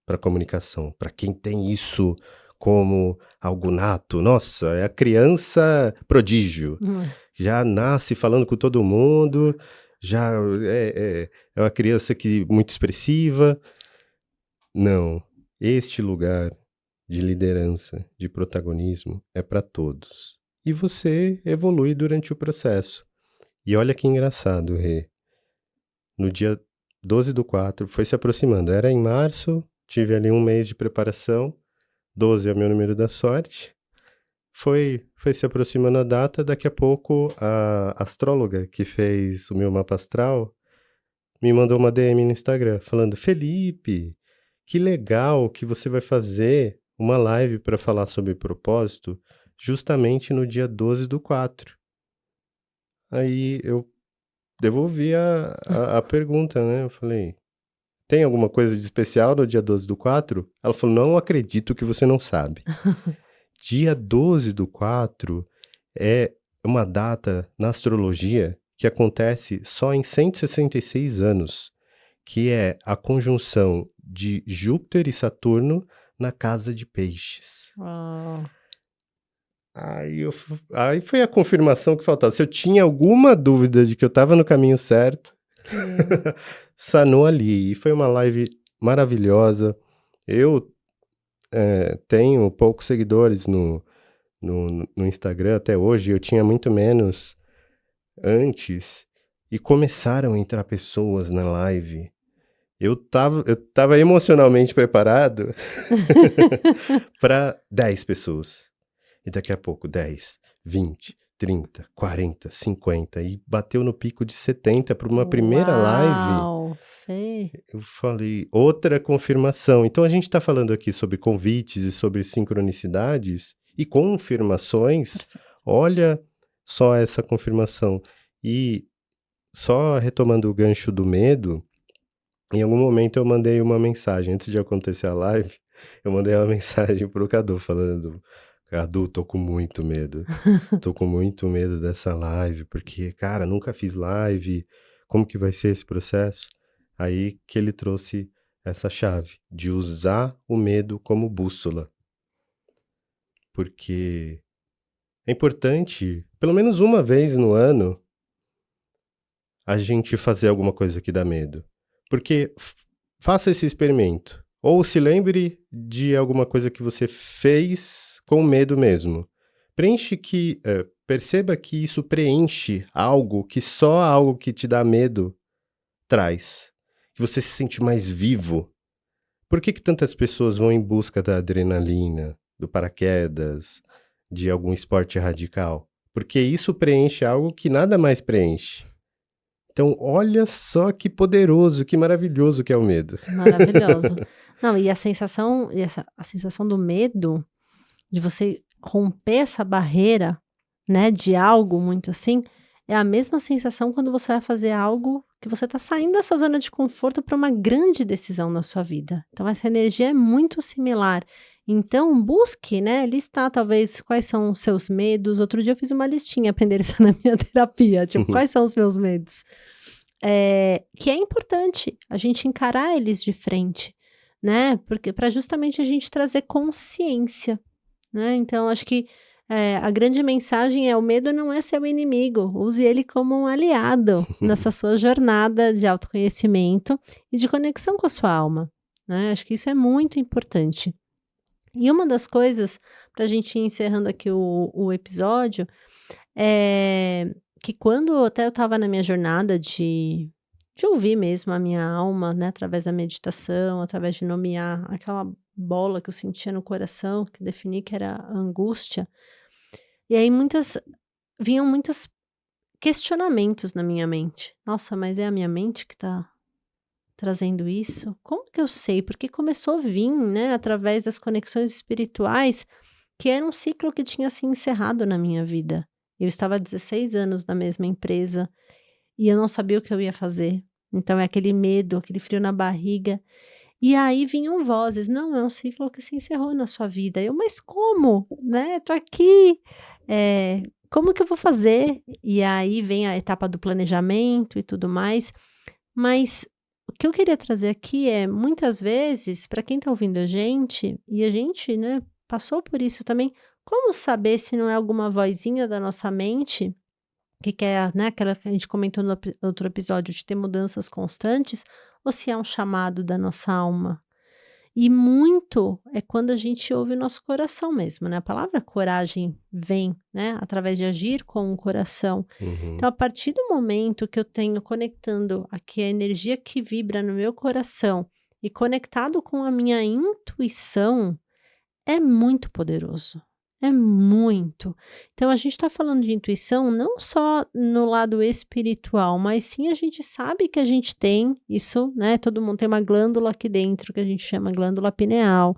para comunicação, para quem tem isso como algo nato. Nossa, é a criança prodígio. Hum. Já nasce falando com todo mundo, já é uma criança que muito expressiva. Não, este lugar de liderança, de protagonismo, é para todos. E você evolui durante o processo. E olha que engraçado, Rê. No dia 12/4, foi se aproximando. Era em março, tive ali um mês de preparação. 12 é o meu número da sorte. Foi se aproximando a data, daqui a pouco a astróloga que fez o meu mapa astral me mandou uma DM no Instagram falando: Felipe, que legal que você vai fazer uma live para falar sobre propósito justamente no dia 12/4. Aí eu devolvi a pergunta, né? Eu falei: tem alguma coisa de especial no dia 12/4? Ela falou: não acredito que você não sabe. Dia 12/4 é uma data na astrologia que acontece só em 166 anos, que é a conjunção de Júpiter e Saturno na casa de Peixes. Uau. Aí foi a confirmação que faltava. Se eu tinha alguma dúvida de que eu estava no caminho certo, sanou ali. E foi uma live maravilhosa. Eu tenho poucos seguidores no Instagram até hoje, eu tinha muito menos antes, e começaram a entrar pessoas na live. Eu tava emocionalmente preparado para 10 pessoas. E daqui a pouco 10, 20, 30, 40, 50 e bateu no pico de 70 para uma primeira live. Uau, Fê. Eu falei, outra confirmação. Então a gente está falando aqui sobre convites e sobre sincronicidades e confirmações. Olha só essa confirmação. E só retomando o gancho do medo, em algum momento eu mandei uma mensagem, antes de acontecer a live, eu mandei uma mensagem pro Cadu falando: Cadu, tô com muito medo. Tô com muito medo dessa live, porque, cara, nunca fiz live. Como que vai ser esse processo? Aí que ele trouxe essa chave de usar o medo como bússola. Porque é importante, pelo menos uma vez no ano, a gente fazer alguma coisa que dá medo. Porque faça esse experimento. Ou se lembre de alguma coisa que você fez com medo mesmo. Perceba que isso preenche algo que só algo que te dá medo traz. Que você se sente mais vivo. Por que tantas pessoas vão em busca da adrenalina, do paraquedas, de algum esporte radical? Porque isso preenche algo que nada mais preenche. Então, olha só que poderoso, que maravilhoso que é o medo. Maravilhoso. Não, e a sensação do medo, de você romper essa barreira, né, de algo muito assim, é a mesma sensação quando você vai fazer algo que você está saindo da sua zona de conforto para uma grande decisão na sua vida. Então, essa energia é muito similar. Então, busque, né, listar talvez quais são os seus medos. Outro dia eu fiz uma listinha, aprender isso na minha terapia, tipo, quais são os meus medos? Que é importante a gente encarar eles de frente, né, porque para justamente a gente trazer consciência, né, então acho que a grande mensagem é: o medo não é seu inimigo, use ele como um aliado nessa sua jornada de autoconhecimento e de conexão com a sua alma, né, acho que isso é muito importante. E uma das coisas, para a gente ir encerrando aqui o episódio, que quando até eu estava na minha jornada de ouvir mesmo a minha alma, né, através da meditação, através de nomear aquela bola que eu sentia no coração, que defini que era a angústia, e aí vinham muitos questionamentos na minha mente. Nossa, mas é a minha mente que está trazendo isso? Como que eu sei? Porque começou a vir, né, através das conexões espirituais, que era um ciclo que tinha se encerrado na minha vida. Eu estava há 16 anos na mesma empresa e eu não sabia o que eu ia fazer. Então é aquele medo, aquele frio na barriga. E aí vinham vozes, não, é um ciclo que se encerrou na sua vida. Eu, mas como? Né? Tô aqui, como que eu vou fazer? E aí vem a etapa do planejamento e tudo mais. Mas o que eu queria trazer aqui é, muitas vezes, para quem está ouvindo a gente, e a gente, né, passou por isso também, como saber se não é alguma vozinha da nossa mente que quer, né, aquela que a gente comentou no outro episódio, de ter mudanças constantes, ou se é um chamado da nossa alma? E muito é quando a gente ouve o nosso coração mesmo, né? A palavra coragem vem, né, através de agir com o coração. Uhum. Então, a partir do momento que eu tenho conectando aqui a energia que vibra no meu coração e conectado com a minha intuição, é muito poderoso. É muito. Então, a gente está falando de intuição não só no lado espiritual, mas sim a gente sabe que a gente tem isso, né? Todo mundo tem uma glândula aqui dentro que a gente chama glândula pineal,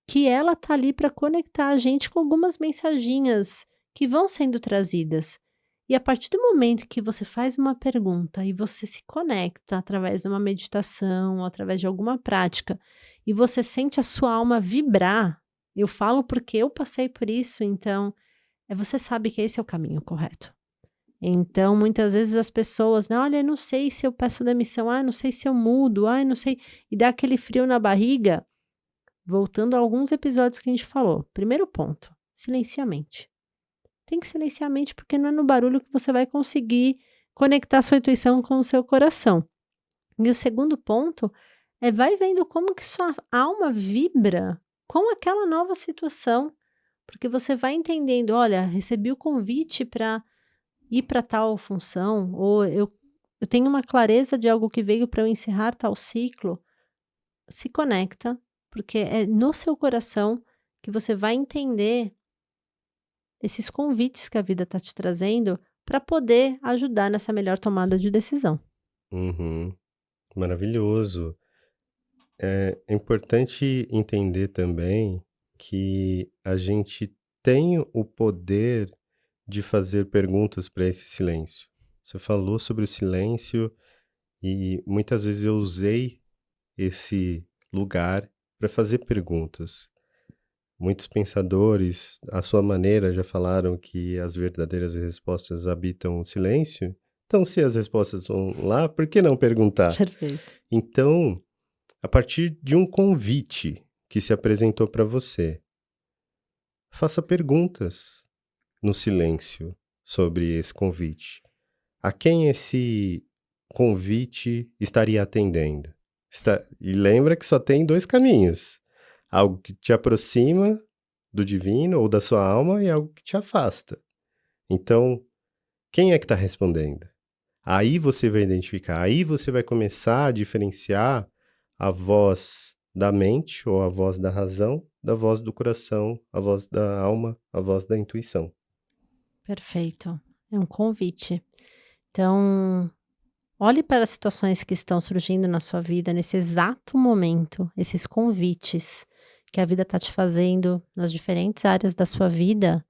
que ela tá ali para conectar a gente com algumas mensaginhas que vão sendo trazidas. E a partir do momento que você faz uma pergunta e você se conecta através de uma meditação, ou através de alguma prática, e você sente a sua alma vibrar, eu falo porque eu passei por isso, então, você sabe que esse é o caminho correto. Então, muitas vezes as pessoas, "Não, olha, eu não sei se eu peço demissão, não sei se eu mudo, não sei", e dá aquele frio na barriga. Voltando a alguns episódios que a gente falou. Primeiro ponto, silencia a mente. Tem que silenciar a mente porque não é no barulho que você vai conseguir conectar sua intuição com o seu coração. E o segundo ponto é vai vendo como que sua alma vibra com aquela nova situação, porque você vai entendendo, olha, recebi o convite para ir para tal função, ou eu tenho uma clareza de algo que veio para eu encerrar tal ciclo. Se conecta, porque é no seu coração que você vai entender esses convites que a vida está te trazendo para poder ajudar nessa melhor tomada de decisão. Uhum. Maravilhoso. É importante entender também que a gente tem o poder de fazer perguntas para esse silêncio. Você falou sobre o silêncio e muitas vezes eu usei esse lugar para fazer perguntas. Muitos pensadores, à sua maneira, já falaram que as verdadeiras respostas habitam o silêncio. Então, se as respostas vão lá, por que não perguntar? Perfeito. Então, a partir de um convite que se apresentou para você, faça perguntas no silêncio sobre esse convite. A quem esse convite estaria atendendo? E lembra que só tem dois caminhos: algo que te aproxima do divino ou da sua alma e algo que te afasta. Então, quem é que está respondendo? Aí você vai identificar, aí você vai começar a diferenciar a voz da mente ou a voz da razão da voz do coração, a voz da alma, a voz da intuição. Perfeito. É um convite. Então, olhe para as situações que estão surgindo na sua vida nesse exato momento, esses convites que a vida está te fazendo nas diferentes áreas da sua vida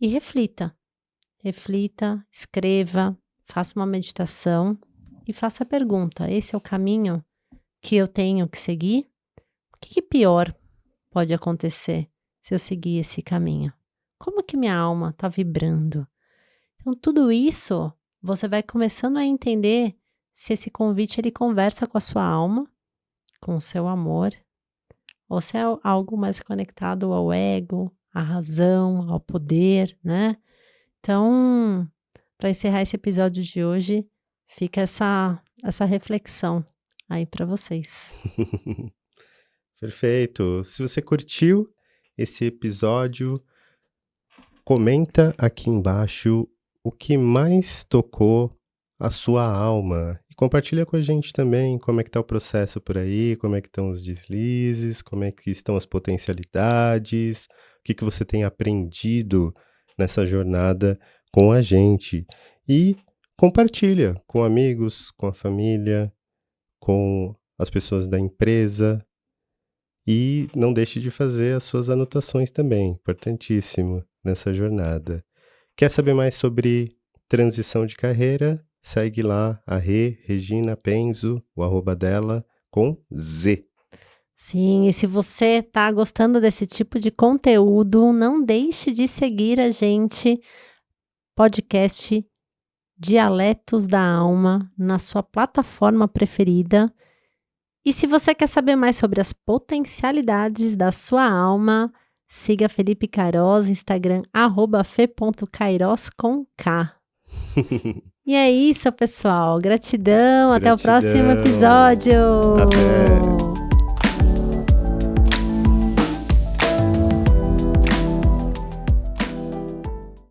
e reflita. Reflita, escreva, faça uma meditação e faça a pergunta: esse é o caminho que eu tenho que seguir? O que pior pode acontecer se eu seguir esse caminho? Como que minha alma está vibrando? Então, tudo isso você vai começando a entender se esse convite ele conversa com a sua alma, com o seu amor, ou se é algo mais conectado ao ego, à razão, ao poder, né? Então, para encerrar esse episódio de hoje, fica essa reflexão aí para vocês. Perfeito. Se você curtiu esse episódio, comenta aqui embaixo o que mais tocou a sua alma e compartilha com a gente também como é que tá o processo por aí, como é que estão os deslizes, como é que estão as potencialidades, o que você tem aprendido nessa jornada com a gente. E compartilha com amigos, com a família, com as pessoas da empresa. E não deixe de fazer as suas anotações também, importantíssimo nessa jornada. Quer saber mais sobre transição de carreira? Segue lá a Regina Penzo, o @ dela, com Z. Sim, e se você tá gostando desse tipo de conteúdo, não deixe de seguir a gente, podcast Dialetos da Alma, na sua plataforma preferida. E se você quer saber mais sobre as potencialidades da sua alma, siga Felipe Queiroz, Instagram, @fe.queiroz com K. E é isso, pessoal. Gratidão. Até o próximo Gratidão. episódio. Até.